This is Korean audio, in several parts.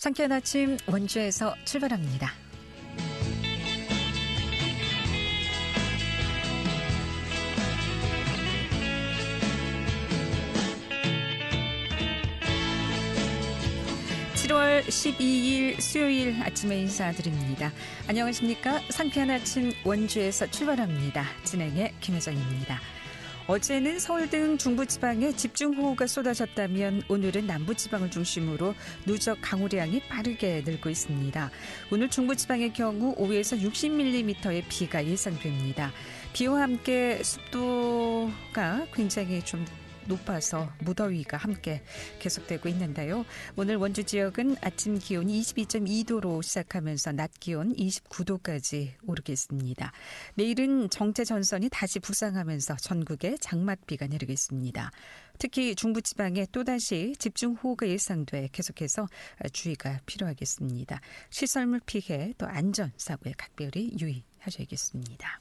상쾌한 아침 원주에서 출발합니다. (7월 12일) 수요일 아침에 인사드립니다. 안녕하십니까? 상쾌한 아침 원주에서 출발합니다. 진행의 김혜정입니다. 어제는 서울 등 중부지방에 집중호우가 쏟아졌다면 오늘은 남부지방을 중심으로 누적 강우량이 빠르게 늘고 있습니다. 오늘 중부지방의 경우 5에서 60mm의 비가 예상됩니다. 비와 함께 습도가 굉장히 좀 높아서 무더위가 함께 계속되고 있는데요. 오늘 원주 지역은 아침 기온이 22.2도로 시작하면서 낮 기온 29도까지 오르겠습니다. 내일은 정체 전선이 다시 북상하면서 전국에 장맛비가 내리겠습니다. 특히 중부지방에 또다시 집중호우가 예상돼 계속해서 주의가 필요하겠습니다. 시설물 피해 또 안전사고에 각별히 유의하셔야겠습니다.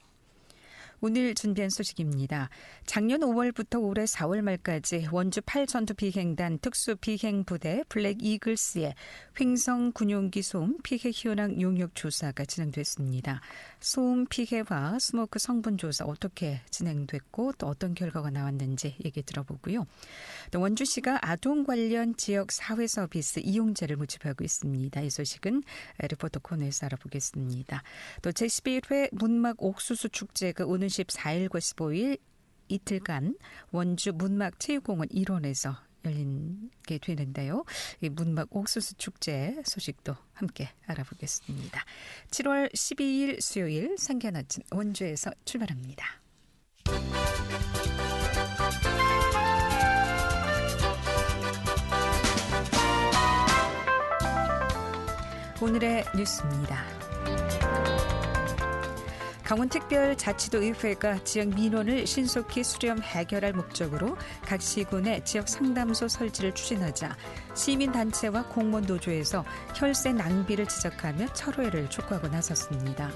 오늘 준비한 소식입니다. 작년 5월부터 올해 4월 말까지 원주 8전투 비행단 특수비행부대 블랙 이글스의 횡성 군용기 소음 피해 현황 용역 조사가 진행됐습니다. 소음 피해와 스모크 성분 조사 어떻게 진행됐고 또 어떤 결과가 나왔는지 얘기 들어보고요. 또 원주시가 아동 관련 지역 사회 서비스 이용자를 모집하고 있습니다. 이 소식은 리포터 코너에서 알아보겠습니다. 또 제11회 문막 옥수수 축제가 오는 14일과 15일 이틀간 원주 문막 체육공원 일원에서 열리게 되는데요. 이 문막 옥수수 축제 소식도 함께 알아보겠습니다. 7월 12일 수요일 상쾌한 아침 원주에서 출발합니다. 오늘의 뉴스입니다. 강원특별자치도의회가 지역 민원을 신속히 수렴 해결할 목적으로 각 시군의 지역 상담소 설치를 추진하자 시민단체와 공무원노조에서 혈세 낭비를 지적하며 철회를 촉구하고 나섰습니다.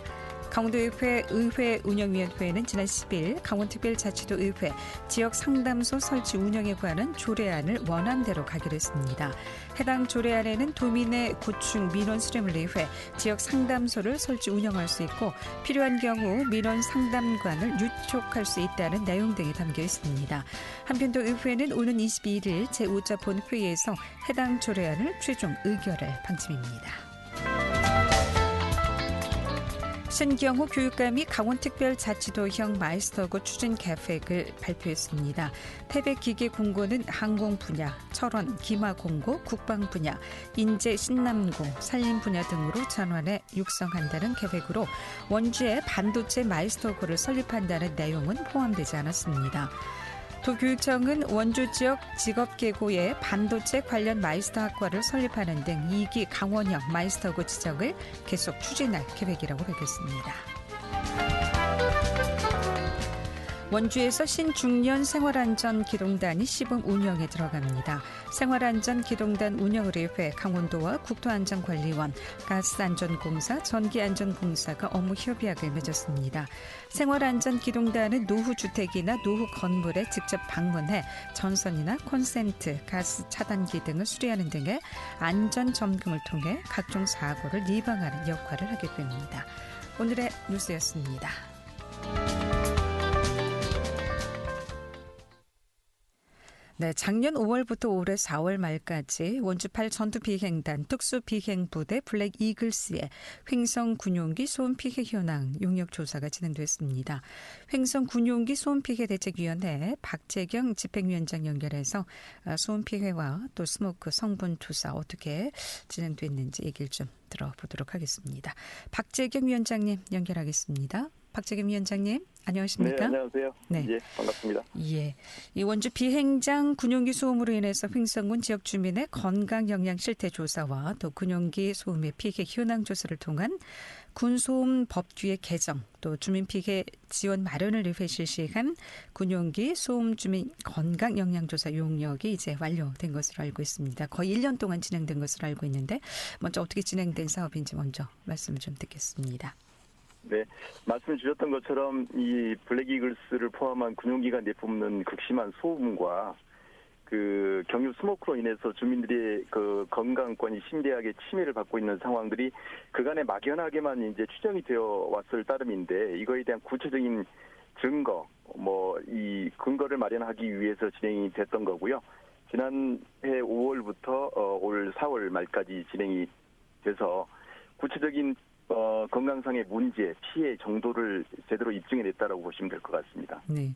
강원도의회 의회운영위원회는 지난 10일 강원특별자치도의회 지역상담소 설치 운영에 관한 조례안을 원안대로 가결했습니다. 해당 조례안에는 도민의 구충 민원 수렴을 위해 지역상담소를 설치 운영할 수 있고 필요한 경우 민원 상담관을 유촉할 수 있다는 내용 등이 담겨 있습니다. 한편 도의회는 오는 22일 제5자 본회의에서 해당 조례안을 최종 의결할 방침입니다. 신경호 교육감이 강원특별자치도형 마이스터고 추진 계획을 발표했습니다. 태백기계공고는 항공 분야, 철원, 기마공고, 국방 분야, 인재 신남공, 산림 분야 등으로 전환해 육성한다는 계획으로 원주에 반도체 마이스터고를 설립한다는 내용은 포함되지 않았습니다. 도교육청은 원주 지역 직업계고에 반도체 관련 마이스터 학과를 설립하는 등 2기 강원형 마이스터고 지정을 계속 추진할 계획이라고 밝혔습니다. 원주에서 신중년 생활안전기동단이 시범 운영에 들어갑니다. 생활안전기동단 운영을 위해 강원도와 국토안전관리원, 가스안전공사, 전기안전공사가 업무 협약을 맺었습니다. 생활안전기동단은 노후주택이나 노후건물에 직접 방문해 전선이나 콘센트, 가스 차단기 등을 수리하는 등의 안전점검을 통해 각종 사고를 예방하는 역할을 하게 됩니다. 오늘의 뉴스였습니다. 네, 작년 5월부터 올해 4월 말까지 원주 8전투 비행단 특수비행부대 블랙 이글스의 횡성 군용기 소음 피해 현황 용역 조사가 진행됐습니다. 횡성 군용기 소음 피해 대책위원회 박재경 집행위원장 연결해서 소음 피해와 또 스모크 성분 조사 어떻게 진행됐는지 얘기를 좀 들어보도록 하겠습니다. 박재경 위원장님 연결하겠습니다. 박재경 위원장님, 안녕하십니까? 네, 안녕하세요. 네. 예, 반갑습니다. 예. 이 원주 비행장 군용기 소음으로 인해서 횡성군 지역 주민의 건강 영양 실태 조사와 또 군용기 소음의 피해 현황 조사를 통한 군소음 법규의 개정, 또 주민 피해 지원 마련을 위해 실시한 군용기 소음 주민 건강 영양 조사 용역이 이제 완료된 것으로 알고 있습니다. 거의 1년 동안 진행된 것으로 알고 있는데 먼저 어떻게 진행된 사업인지 먼저 말씀을 좀 듣겠습니다. 네, 말씀 주셨던 것처럼 이 블랙 이글스를 포함한 군용기가 내뿜는 극심한 소음과 그 경유 스모크로 인해서 주민들의 그 건강권이 심대하게 침해를 받고 있는 상황들이 그간에 막연하게만 이제 추정이 되어 왔을 따름인데 이거에 대한 구체적인 증거, 이 근거를 마련하기 위해서 진행이 됐던 거고요. 지난해 5월부터 올 4월 말까지 진행이 돼서 구체적인 건강상의 문제, 피해 정도를 제대로 입증해냈다라고 보시면 될 것 같습니다. 네,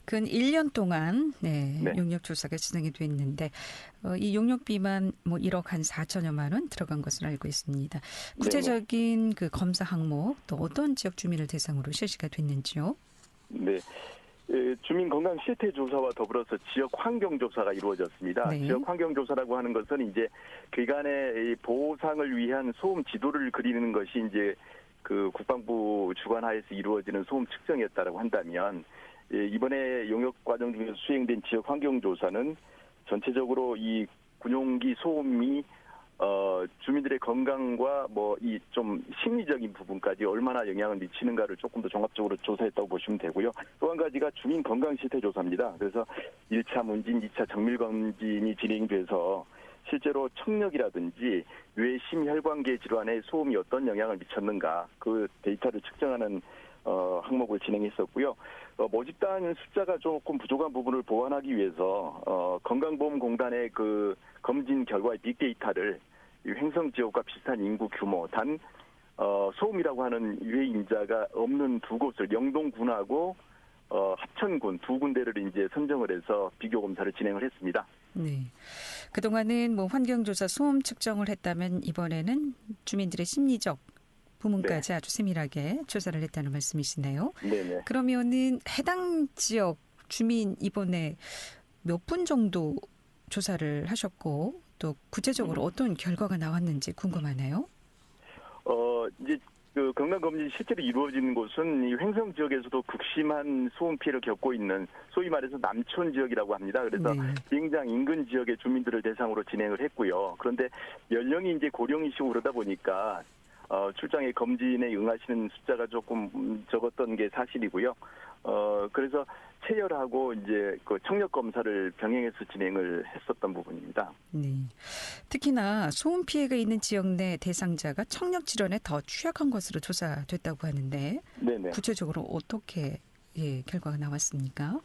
근 1년 동안 네. 용역 조사가 진행이 됐는데 이 용역비만 1억 한 4천여만 원 들어간 것으로 알고 있습니다. 구체적인 그 검사 항목 또 어떤 지역 주민을 대상으로 실시가 됐는지요? 네. 주민 건강 실태 조사와 더불어서 지역 환경 조사가 이루어졌습니다. 네. 지역 환경 조사라고 하는 것은 이제 그간의 보상을 위한 소음 지도를 그리는 것이 이제 그 국방부 주관하에서 이루어지는 소음 측정이었다라고 한다면 이번에 용역 과정 중에서 수행된 지역 환경 조사는 전체적으로 이 군용기 소음이 주민들의 건강과 이 좀 심리적인 부분까지 얼마나 영향을 미치는가를 조금 더 종합적으로 조사했다고 보시면 되고요. 또 한 가지가 주민 건강 실태 조사입니다. 그래서 1차 문진, 2차 정밀 검진이 진행돼서 실제로 청력이라든지 뇌 심혈관계 질환에 소음이 어떤 영향을 미쳤는가 그 데이터를 측정하는 항목을 진행했었고요. 모집단 숫자가 조금 부족한 부분을 보완하기 위해서 건강보험공단의 그 검진 결과의 빅데이터를 횡성 지역과 비슷한 인구 규모 단 소음이라고 하는 유해 인자가 없는 두 곳을 영동군하고 합천군 두 군데를 이제 선정을 해서 비교 검사를 진행을 했습니다. 네. 그동안은 환경조사 소음 측정을 했다면 이번에는 주민들의 심리적 부문까지 아주 세밀하게 조사를 했다는 말씀이시네요. 네네. 그러면은 해당 지역 주민 이번에 몇 분 정도 조사를 하셨고 또 구체적으로 어떤 결과가 나왔는지 궁금하네요. 이제 그 건강검진이 실제로 이루어지는 곳은 이 횡성 지역에서도 극심한 소음 피해를 겪고 있는 소위 말해서 남촌 지역이라고 합니다. 그래서 비행장 인근 지역의 주민들을 대상으로 진행을 했고요. 그런데 연령이 이제 고령이시고 그러다 보니까 출장의 검진에 응하시는 숫자가 조금 적었던 게 사실이고요. 그래서 체열하고 이제 그 청력 검사를 병행해서 진행을 했었던 부분입니다. 네. 특히나 소음 피해가 있는 지역 내 대상자가 청력 질환에 더 취약한 것으로 조사됐다고 하는데 네네. 구체적으로 어떻게 결과가 나왔습니까?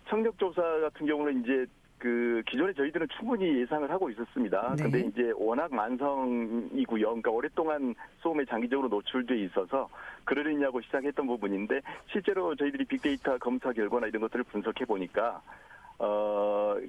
청력 조사 같은 경우는 이제 그 기존에 저희들은 충분히 예상을 하고 있었습니다. 네. 근데 이제 워낙 만성이고요. 그러니까 오랫동안 소음에 장기적으로 노출돼 있어서 그러느냐고 시작했던 부분인데 실제로 저희들이 빅데이터 검사 결과나 이런 것들을 분석해 보니까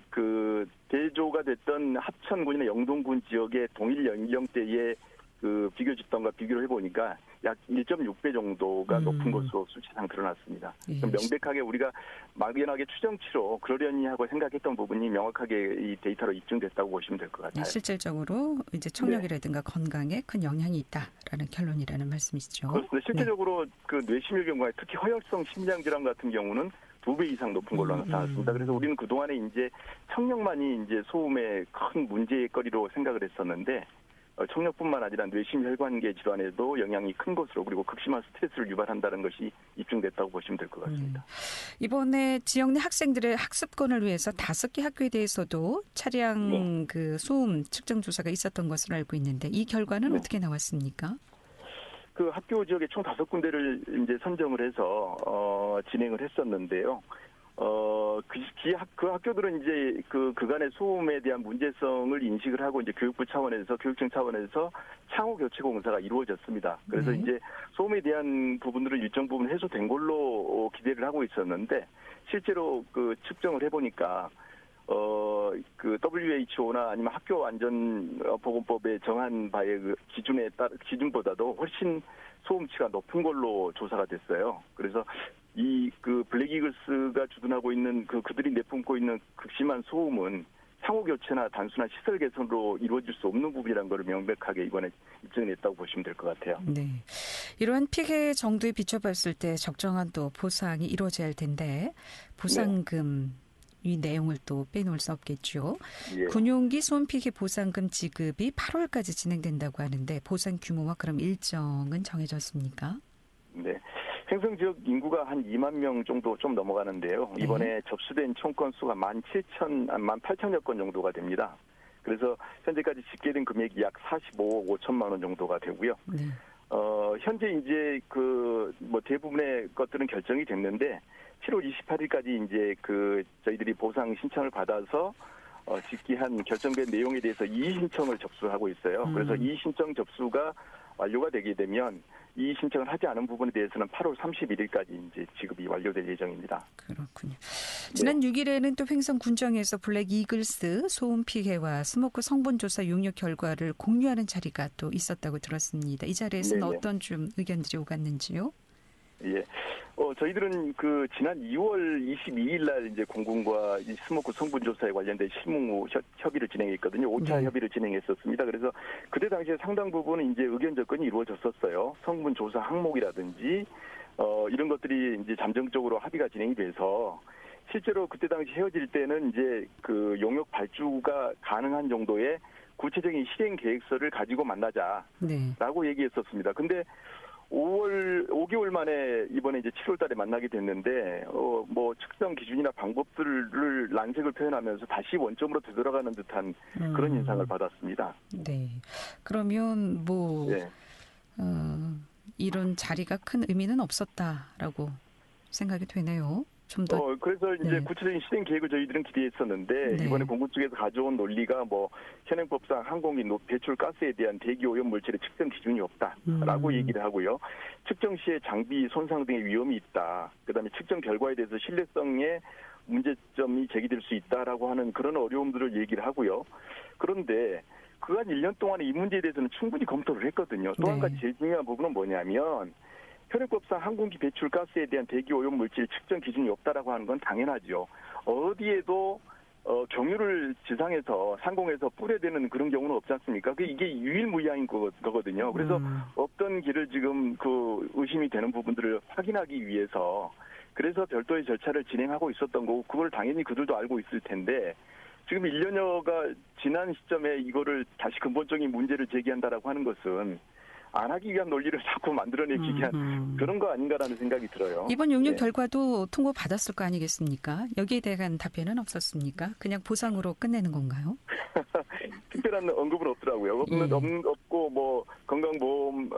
그 대조가 됐던 합천군이나 영동군 지역의 동일 연령대의 그 비교 집단과 비교를 해보니까 약 1.6배 정도가 높은 것으로 수치상 드러났습니다. 예. 명백하게 우리가 막연하게 추정치로 그러려니 하고 생각했던 부분이 명확하게 이 데이터로 입증됐다고 보시면 될 것 같아요. 실질적으로 이제 청력이라든가 건강에 큰 영향이 있다라는 결론이라는 말씀이시죠. 그렇습니다. 실제적으로 그 뇌심혈경과 특히 허혈성 심장질환 같은 경우는 2배 이상 높은 걸로 나타났습니다. 그래서 우리는 그동안에 이제 청력만이 이제 소음의 큰 문제거리로 생각을 했었는데 청력뿐만 아니라 뇌심혈관계 질환에도 영향이 큰 것으로 그리고 극심한 스트레스를 유발한다는 것이 입증됐다고 보시면 될 것 같습니다. 이번에 지역 내 학생들의 학습권을 위해서 5개 학교에 대해서도 차량 그 소음 측정 조사가 있었던 것으로 알고 있는데 이 결과는 어떻게 나왔습니까? 그 학교 지역에 총 5군데를 이제 선정을 해서 진행을 했었는데요. 그 학교들은 이제 그간의 소음에 대한 문제성을 인식을 하고 이제 교육부 차원에서 교육청 차원에서 창호 교체 공사가 이루어졌습니다. 그래서 이제 소음에 대한 부분들은 일정 부분 해소된 걸로 기대를 하고 있었는데 실제로 그 측정을 해보니까 그 WHO나 아니면 학교안전보건법에 정한 바의 그 기준보다도 훨씬 소음치가 높은 걸로 조사가 됐어요. 그래서 그 블랙이글스가 주둔하고 있는 그들이 내뿜고 있는 극심한 소음은 상호 교체나 단순한 시설 개선으로 이루어질 수 없는 부분이라는 걸 명백하게 이번에 입증했다고 보시면 될 것 같아요. 네, 이러한 피해 정도에 비춰봤을 때 적정한 또 보상이 이루어져야 할 텐데 보상금 이 내용을 또 빼놓을 수 없겠죠. 예. 군용기 소음 피해 보상금 지급이 8월까지 진행된다고 하는데 보상 규모와 그럼 일정은 정해졌습니까? 네. 횡성 지역 인구가 한 2만 명 정도 좀 넘어가는데요. 이번에 접수된 총건 수가 18,000여 건 정도가 됩니다. 그래서 현재까지 집계된 금액이 약 45억 5천만 원 정도가 되고요. 네. 현재 이제 대부분의 것들은 결정이 됐는데 7월 28일까지 이제 저희들이 보상 신청을 받아서 집계한 결정된 내용에 대해서 이의 신청을 접수하고 있어요. 그래서 이의 신청 접수가 완료가 되게 되면 이의 신청을 하지 않은 부분에 대해서는 8월 31일까지 이제 지급이 완료될 예정입니다. 그렇군요. 지난 6일에는 또 횡성 군정에서 블랙 이글스 소음 피해와 스모크 성분 조사 용역 결과를 공유하는 자리가 또 있었다고 들었습니다. 이 자리에서는 네네. 어떤 좀 의견들이 오갔는지요? 예. 저희들은 지난 2월 22일 날 이제 공군과 이 스모크 성분 조사에 관련된 실무 협의를 진행했거든요. 5차 협의를 진행했었습니다. 그래서 그때 당시에 상당 부분은 이제 의견 접근이 이루어졌었어요. 성분 조사 항목이라든지 이런 것들이 이제 잠정적으로 합의가 진행이 돼서 실제로 그때 당시 헤어질 때는 이제 용역 발주가 가능한 정도의 구체적인 실행 계획서를 가지고 만나자라고 얘기했었습니다. 근데 5개월 만에 이번에 이제 7월 달에 만나게 됐는데, 측정 기준이나 방법들을 난색을 표현하면서 다시 원점으로 되돌아가는 듯한 그런 인상을 받았습니다. 네. 그러면 네. 이런 자리가 큰 의미는 없었다라고 생각이 되네요. 좀 더. 그래서 이제 구체적인 실행 계획을 저희들은 기대했었는데, 이번에 공군 측에서 가져온 논리가 현행법상 항공기 배출 가스에 대한 대기 오염 물질의 측정 기준이 없다라고 얘기를 하고요. 측정 시에 장비 손상 등의 위험이 있다. 그다음에 측정 결과에 대해서 신뢰성에 문제점이 제기될 수 있다라고 하는 그런 어려움들을 얘기를 하고요. 그런데 그간 1년 동안에 이 문제에 대해서는 충분히 검토를 했거든요. 또 한 가지 제일 중요한 부분은 뭐냐면 현행법상 항공기 배출 가스에 대한 대기 오염 물질 측정 기준이 없다라고 하는 건 당연하죠. 어디에도 경유를 지상에서 상공에서 뿌려대는 그런 경우는 없지 않습니까? 이게 유일무이한 거거든요. 그래서 어떤 길을 지금 의심이 되는 부분들을 확인하기 위해서 그래서 별도의 절차를 진행하고 있었던 거고 그걸 당연히 그들도 알고 있을 텐데 지금 1년여가 지난 시점에 이거를 다시 근본적인 문제를 제기한다라고 하는 것은 안 하기 위한 논리를 자꾸 만들어내기 위한 그런 거 아닌가라는 생각이 들어요. 이번 용역 결과도 통보받았을 거 아니겠습니까? 여기에 대한 답변은 없었습니까? 그냥 보상으로 끝내는 건가요? 특별한 언급은 없더라고요. 없고 건강보험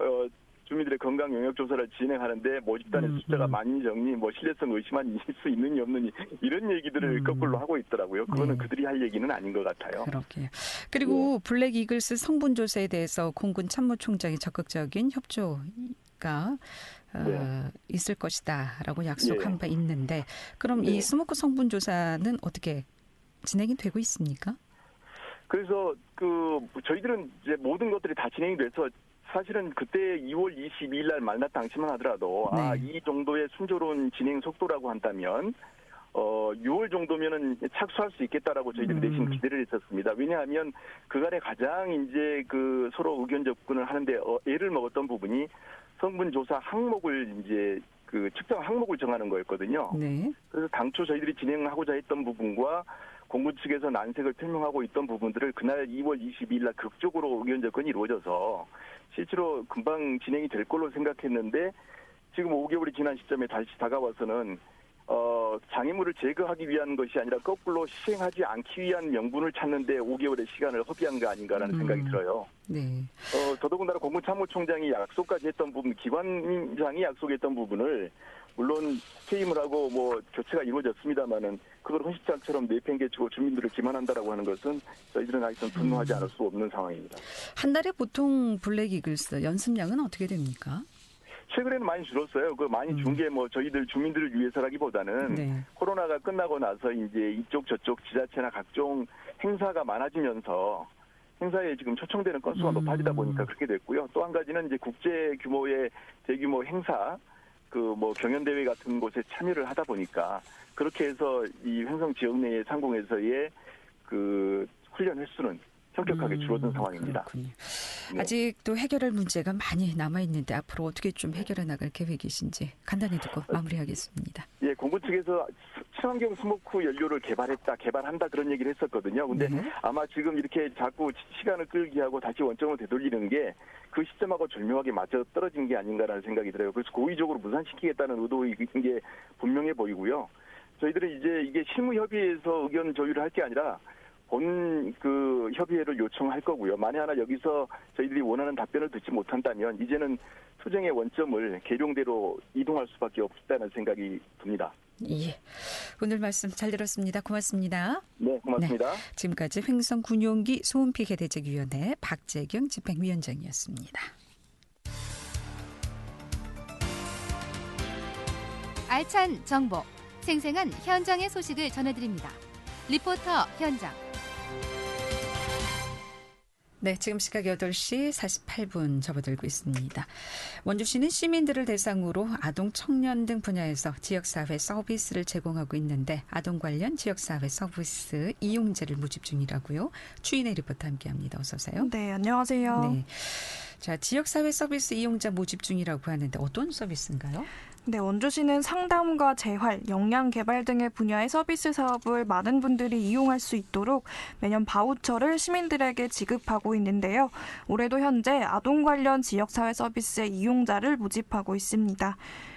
주민들의 건강 영역 조사를 진행하는데 모집단의 숫자가 많이 적니 신뢰성 의심한 수 있느니 없느니 이런 얘기들을 거꾸로 하고 있더라고요. 그거는 그들이 할 얘기는 아닌 것 같아요. 그렇게. 그리고 블랙 이글스 성분 조사에 대해서 공군 참모총장이 적극적인 협조가 있을 것이다라고 약속한 바 있는데 그럼 이 스모크 성분 조사는 어떻게 진행이 되고 있습니까? 그래서 저희들은 이제 모든 것들이 다 진행이 돼서 사실은 그때 2월 22일 날 만났 당시만 하더라도 이 정도의 순조로운 진행 속도라고 한다면 6월 정도면은 착수할 수 있겠다라고 저희들이 내심 기대를 했었습니다. 왜냐하면 그간에 가장 이제 서로 의견 접근을 하는데 애를 먹었던 부분이 성분 조사 항목을 이제 측정 항목을 정하는 거였거든요. 네. 그래서 당초 저희들이 진행하고자 했던 부분과 공군 측에서 난색을 표명하고 있던 부분들을 그날 2월 22일 날 극적으로 의견 접근이 이루어져서 실제로 금방 진행이 될 걸로 생각했는데 지금 5개월이 지난 시점에 다시 다가와서는 장애물을 제거하기 위한 것이 아니라 거꾸로 시행하지 않기 위한 명분을 찾는데 5개월의 시간을 허비한 거 아닌가라는 생각이 들어요. 네. 더더군다나 공군 참모총장이 약속까지 했던 부분, 기관장이 약속했던 부분을 물론 퇴임을 하고 교체가 이루어졌습니다마는 그걸 헌시장처럼 내팽개치고 주민들을 기만한다라고 하는 것은 저희들은 하여튼 분노하지 않을 수 없는 상황입니다. 한 달에 보통 블랙 이글스 연습량은 어떻게 됩니까? 최근에는 많이 줄었어요. 많이 준 게 저희들 주민들을 위해서라기보다는 코로나가 끝나고 나서 이제 이쪽 저쪽 지자체나 각종 행사가 많아지면서 행사에 지금 초청되는 건수가 높아지다 보니까 그렇게 됐고요. 또 한 가지는 이제 국제 규모의 대규모 행사, 경연대회 같은 곳에 참여를 하다 보니까 그렇게 해서 이 횡성 지역 내의 상공에서의 훈련 횟수는 현격하게 줄어든 상황입니다. 네. 아직도 해결할 문제가 많이 남아있는데 앞으로 어떻게 좀 해결해 나갈 계획이신지 간단히 듣고 마무리하겠습니다. 공군 측에서 친환경 스모크 연료를 개발한다 그런 얘기를 했었거든요. 근데 아마 지금 이렇게 자꾸 시간을 끌기 하고 다시 원점으로 되돌리는 게 그 시점하고 절묘하게 맞아 떨어진 게 아닌가라는 생각이 들어요. 그래서 고의적으로 무산시키겠다는 의도인 게 분명해 보이고요. 저희들은 이제 이게 실무협의회에서 의견 조율을 할 게 아니라 본 그 협의회를 요청할 거고요. 만에 하나 여기서 저희들이 원하는 답변을 듣지 못한다면 이제는 투쟁의 원점을 계룡대로 이동할 수밖에 없다는 생각이 듭니다. 예. 오늘 말씀 잘 들었습니다. 고맙습니다. 네, 고맙습니다. 네, 지금까지 횡성군용기 소음피해 대책위원회 박재경 집행위원장이었습니다. 알찬 정보, 생생한 현장의 소식을 전해드립니다. 리포터 현장. 네, 지금 시각 8시 48분 접어들고 있습니다. 원주시는 시민들을 대상으로 아동, 청년 등 분야에서 지역사회 서비스를 제공하고 있는데 아동 관련 지역사회 서비스 이용자를 모집 중이라고요. 추인혜 리포터 함께합니다. 어서 오세요. 네, 안녕하세요. 네, 자, 지역사회 서비스 이용자 모집 중이라고 하는데 어떤 서비스인가요? 네, 원주시는 상담과 재활, 역량 개발 등의 분야의 서비스 사업을 많은 분들이 이용할 수 있도록 매년 바우처를 시민들에게 지급하고 있는데요. 올해도 현재 아동 관련 지역사회 서비스의 이용자를 모집하고 있습니다.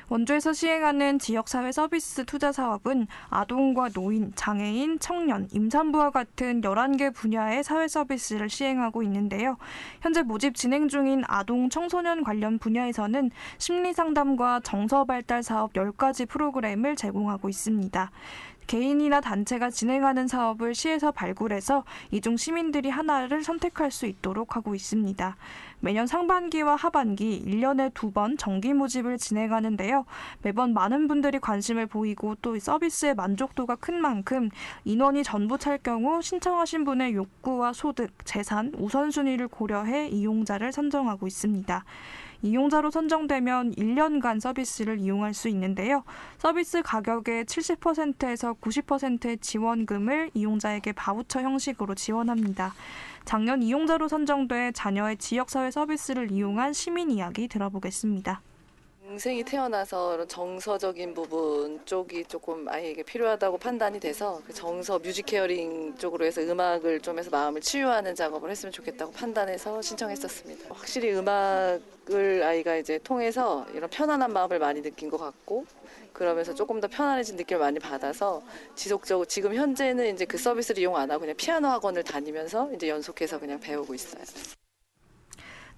원주에서 시행하는 지역사회 서비스 투자 사업은 아동과 노인, 장애인, 청년, 임산부와 같은 11개 분야의 사회 서비스를 시행하고 있는데요. 현재 모집 진행 중인 아동, 청소년 관련 분야에서는 심리상담과 정서발달 사업 10가지 프로그램을 제공하고 있습니다. 개인이나 단체가 진행하는 사업을 시에서 발굴해서 이 중 시민들이 하나를 선택할 수 있도록 하고 있습니다. 매년 상반기와 하반기 1년에 2번 정기 모집을 진행하는데요. 매번 많은 분들이 관심을 보이고 또 서비스의 만족도가 큰 만큼 인원이 전부 찰 경우 신청하신 분의 욕구와 소득, 재산, 우선순위를 고려해 이용자를 선정하고 있습니다. 이용자로 선정되면 1년간 서비스를 이용할 수 있는데요. 서비스 가격의 70%에서 90%의 지원금을 이용자에게 바우처 형식으로 지원합니다. 작년 이용자로 선정돼 자녀의 지역사회 서비스를 이용한 시민 이야기 들어보겠습니다. 동생이 태어나서 이런 정서적인 부분 쪽이 조금 아이에게 필요하다고 판단이 돼서 그 정서 뮤직 케어링 쪽으로 해서 음악을 좀 해서 마음을 치유하는 작업을 했으면 좋겠다고 판단해서 신청했었습니다. 확실히 음악을 아이가 이제 통해서 이런 편안한 마음을 많이 느낀 것 같고 그러면서 조금 더 편안해진 느낌을 많이 받아서 지속적으로 지금 현재는 이제 그 서비스를 이용 안 하고 그냥 피아노 학원을 다니면서 이제 연속해서 그냥 배우고 있어요.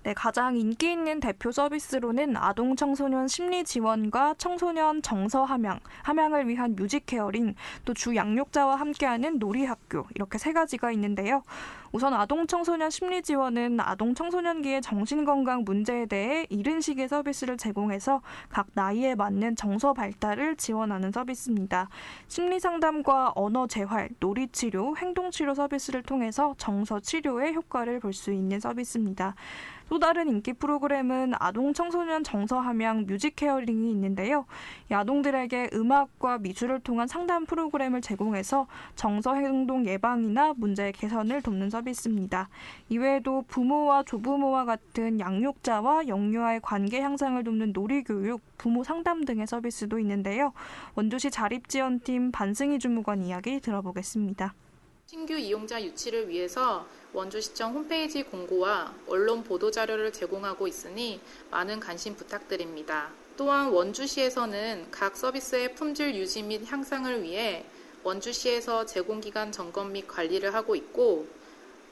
네, 가장 인기 있는 대표 서비스로는 아동 청소년 심리 지원과 청소년 정서 함양을 위한 뮤직 케어링, 또 주 양육자와 함께하는 놀이학교 이렇게 3가지가 있는데요. 우선 아동 청소년 심리 지원은 아동 청소년기의 정신건강 문제에 대해 이른 시기에 서비스를 제공해서 각 나이에 맞는 정서 발달을 지원하는 서비스입니다. 심리 상담과 언어 재활, 놀이 치료, 행동 치료 서비스를 통해서 정서 치료에 효과를 볼 수 있는 서비스입니다. 또 다른 인기 프로그램은 아동 청소년 정서 함양 뮤직 케어링이 있는데요. 이 아동들에게 음악과 미술을 통한 상담 프로그램을 제공해서 정서 행동 예방이나 문제 개선을 돕는 서비스입니다. 이외에도 부모와 조부모와 같은 양육자와 영유아의 관계 향상을 돕는 놀이교육, 부모 상담 등의 서비스도 있는데요. 원주시 자립지원팀 반승희 주무관 이야기 들어보겠습니다. 신규 이용자 유치를 위해서 원주시청 홈페이지 공고와 언론 보도자료를 제공하고 있으니 많은 관심 부탁드립니다. 또한 원주시에서는 각 서비스의 품질 유지 및 향상을 위해 원주시에서 제공기간 점검 및 관리를 하고 있고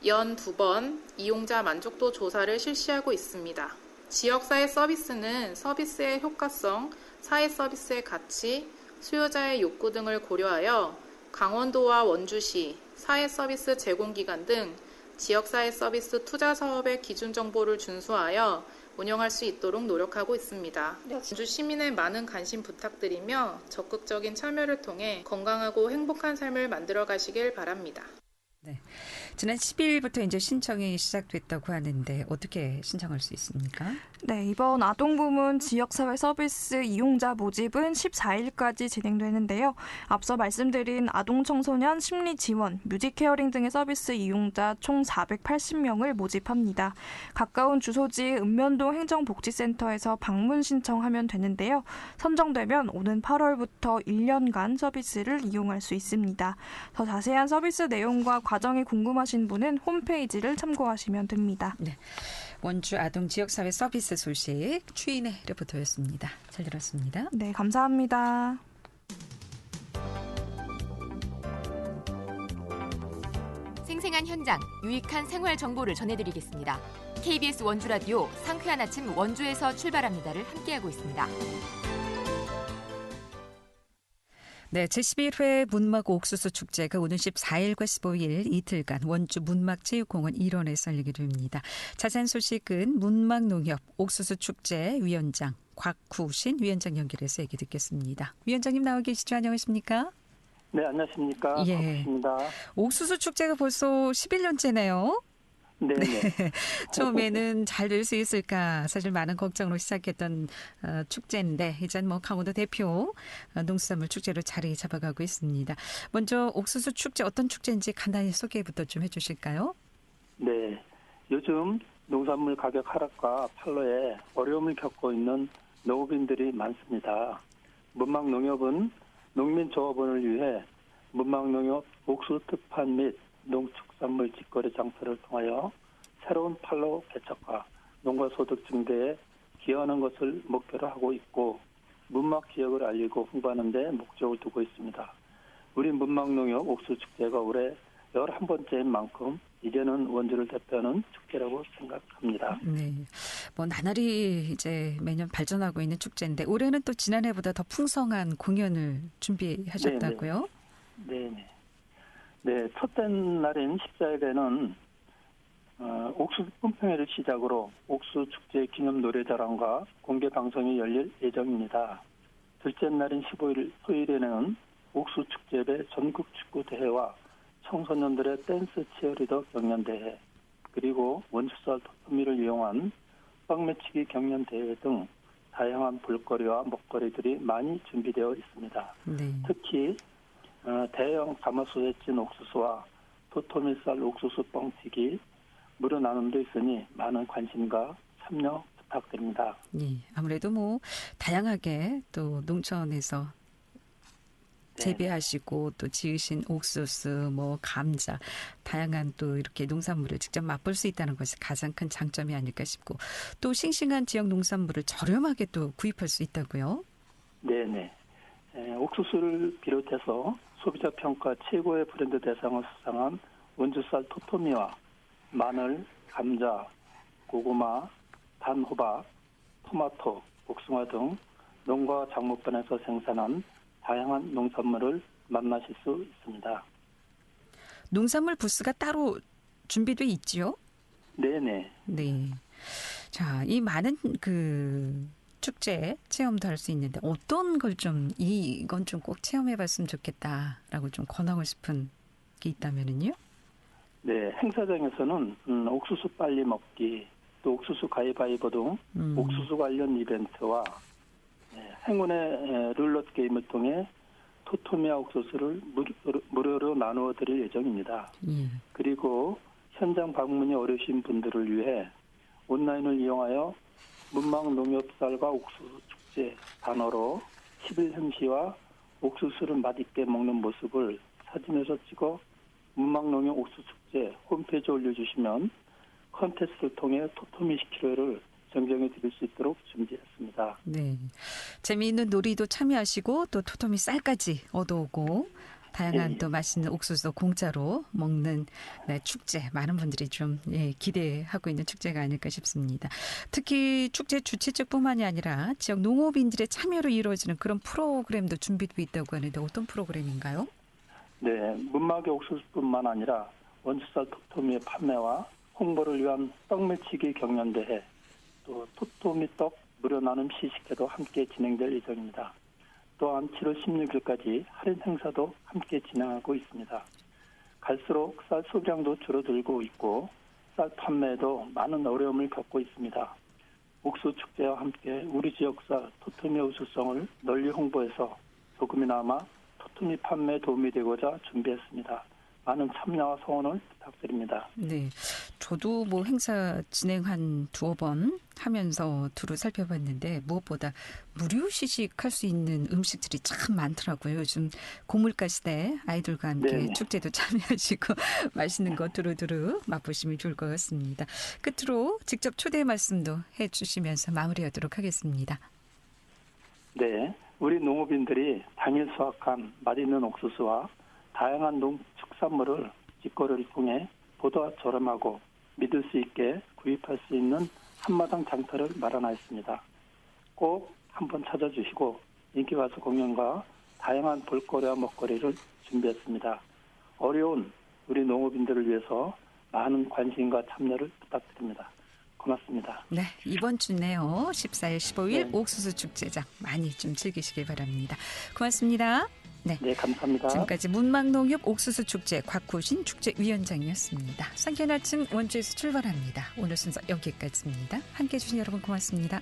연 2번 이용자 만족도 조사를 실시하고 있습니다. 지역사회 서비스는 서비스의 효과성, 사회 서비스의 가치, 수요자의 욕구 등을 고려하여 강원도와 원주시, 사회 서비스 제공기관 등 지역사회 서비스 투자 사업의 기준 정보를 준수하여 운영할 수 있도록 노력하고 있습니다. 원주 시민의 많은 관심 부탁드리며 적극적인 참여를 통해 건강하고 행복한 삶을 만들어 가시길 바랍니다. 네, 지난 10일부터 이제 신청이 시작됐다고 하는데 어떻게 신청할 수 있습니까? 네, 이번 아동부문 지역사회 서비스 이용자 모집은 14일까지 진행되는데요. 앞서 말씀드린 아동청소년 심리지원, 뮤직케어링 등의 서비스 이용자 총 480명을 모집합니다. 가까운 주소지 읍면동 행정복지센터에서 방문 신청하면 되는데요. 선정되면 오는 8월부터 1년간 서비스를 이용할 수 있습니다. 더 자세한 서비스 내용과 과정이 궁금하신 분은 홈페이지를 참고하시면 됩니다. 네. 원주 아동 지역사회 서비스 소식 추인의 리포터였습니다. 잘 들었습니다. 네, 감사합니다. 생생한 현장, 유익한 생활 정보를 전해드리겠습니다. KBS 원주 라디오 상쾌한 아침 원주에서 출발합니다를 함께하고 있습니다. 네, 제11회 문막 옥수수 축제가 오는 14일과 15일 이틀간 원주 문막체육공원 일원에서 열리게 됩니다. 자세한 소식은 문막농협 옥수수 축제 위원장 곽구신 위원장 연결해서 얘기 듣겠습니다. 위원장님 나와 계시죠? 안녕하십니까? 네, 안녕하십니까? 예. 곽구신입니다. 옥수수 축제가 벌써 11년째네요. 네네. 처음에는 잘 될 수 있을까 사실 많은 걱정으로 시작했던 축제인데 이제는 뭐 강원도 대표 농수산물 축제로 자리 잡아가고 있습니다. 먼저 옥수수 축제 어떤 축제인지 간단히 소개부터 좀 해주실까요? 네, 요즘 농산물 가격 하락과 판로에 어려움을 겪고 있는 농업인들이 많습니다. 문막농협은 농민조합원을 위해 문막농협 옥수수 특판 및 농축산물 직거래 장터를 통하여 새로운 판로 개척과 농가소득 증대에 기여하는 것을 목표로 하고 있고 문막 지역을 알리고 홍보하는 데 목적을 두고 있습니다. 우리 문막농협 옥수축제가 올해 11번째인 만큼 이제는 원주를 대표하는 축제라고 생각합니다. 네, 뭐 나날이 이제 매년 발전하고 있는 축제인데 올해는 또 지난해보다 더 풍성한 공연을 준비하셨다고요? 네네. 네, 첫째 날인 14일에는 옥수수 품평회를 시작으로 옥수축제 기념 노래자랑과 공개 방송이 열릴 예정입니다. 둘째 날인 15일 토요일에는 옥수축제배 전국축구대회와 청소년들의 댄스 치어리더 경연대회, 그리고 원주쌀 토토미를 이용한 빵매치기 경연대회 등 다양한 볼거리와 먹거리들이 많이 준비되어 있습니다. 네. 특히 대형 가마솥에 찐 옥수수와 토토미쌀 옥수수 뻥튀기, 무료 나눔도 있으니 많은 관심과 참여 부탁드립니다. 예, 아무래도 뭐 다양하게 또 농촌에서 재배하시고 또 지으신 옥수수, 뭐 감자, 다양한 또 이렇게 농산물을 직접 맛볼 수 있다는 것이 가장 큰 장점이 아닐까 싶고 또 싱싱한 지역 농산물을 저렴하게 또 구입할 수 있다고요? 네네. 옥수수를 비롯해서 소비자 평가 최고의 브랜드 대상을 수상한 원주쌀 토토미와 마늘, 감자, 고구마, 단호박, 토마토, 복숭아 등 농가 작물권에서 생산한 다양한 농산물을 만나실 수 있습니다. 농산물 부스가 따로 준비돼 있지요? 네네. 네. 자, 이 많은 축제 체험도 할 수 있는데 어떤 걸 좀 이건 좀 꼭 체험해봤으면 좋겠다라고 좀 권하고 싶은 게 있다면은요? 네, 행사장에서는 옥수수 빨리 먹기, 또 옥수수 가위바위보 등 옥수수 관련 이벤트와 행운의 룰렛 게임을 통해 토토미아 옥수수를 무료로 나누어 드릴 예정입니다. 그리고 현장 방문이 어려우신 분들을 위해 온라인을 이용하여 문막농협쌀과 옥수수 축제 단어로 10일 행시와 옥수수를 맛있게 먹는 모습을 사진에서 찍어 문막농협 옥수축제 홈페이지에 올려주시면 컨테스트를 통해 토토미 10kg를 정정해 드릴 수 있도록 준비했습니다. 네, 재미있는 놀이도 참여하시고 또 토토미 쌀까지 얻어오고 다양한 또 맛있는 옥수수 공짜로 먹는 축제 많은 분들이 좀 기대하고 있는 축제가 아닐까 싶습니다. 특히 축제 주최 측뿐만이 아니라 지역 농업인들의 참여로 이루어지는 그런 프로그램도 준비되어 있다고 하는데 어떤 프로그램인가요? 네, 문막의 옥수수뿐만 아니라 원주쌀 토토미의 판매와 홍보를 위한 떡매치기 경연대회, 또 토토미 떡 무료 나눔 시식회도 함께 진행될 예정입니다. 또한 7월 16일까지 할인 행사도 함께 진행하고 있습니다. 갈수록 쌀 소비량도 줄어들고 있고 쌀 판매에도 많은 어려움을 겪고 있습니다. 옥수 축제와 함께 우리 지역 쌀 토토미 우수성을 널리 홍보해서 조금이나마 토토미 판매에 도움이 되고자 준비했습니다. 많은 참여와 성원을 부탁드립니다. 네, 저도 뭐 행사 진행한 2번 하면서 두루 살펴봤는데 무엇보다 무료 시식할 수 있는 음식들이 참 많더라고요. 요즘 고물가 시대에 아이들과 함께 네네. 축제도 참여하시고 맛있는 거 두루두루 맛보시면 좋을 것 같습니다. 끝으로 직접 초대 말씀도 해주시면서 마무리하도록 하겠습니다. 네, 우리 농업인들이 당일 수확한 맛있는 옥수수와 다양한 농축산물을 직거래를 통해 보다 저렴하고 믿을 수 있게 구입할 수 있는 한마당 장터를 마련하였습니다. 꼭 한번 찾아주시고 인기가수 공연과 다양한 볼거리와 먹거리를 준비했습니다. 어려운 우리 농업인들을 위해서 많은 관심과 참여를 부탁드립니다. 고맙습니다. 네, 이번 주네요. 14일, 15일 네. 옥수수 축제장 많이 좀 즐기시길 바랍니다. 고맙습니다. 네, 감사합니다. 지금까지 문막농협 옥수수 축제 곽호신 축제위원장이었습니다. 상쾌한 아침 원주에서 출발합니다. 오늘 순서 여기까지입니다. 함께해 주신 여러분 고맙습니다.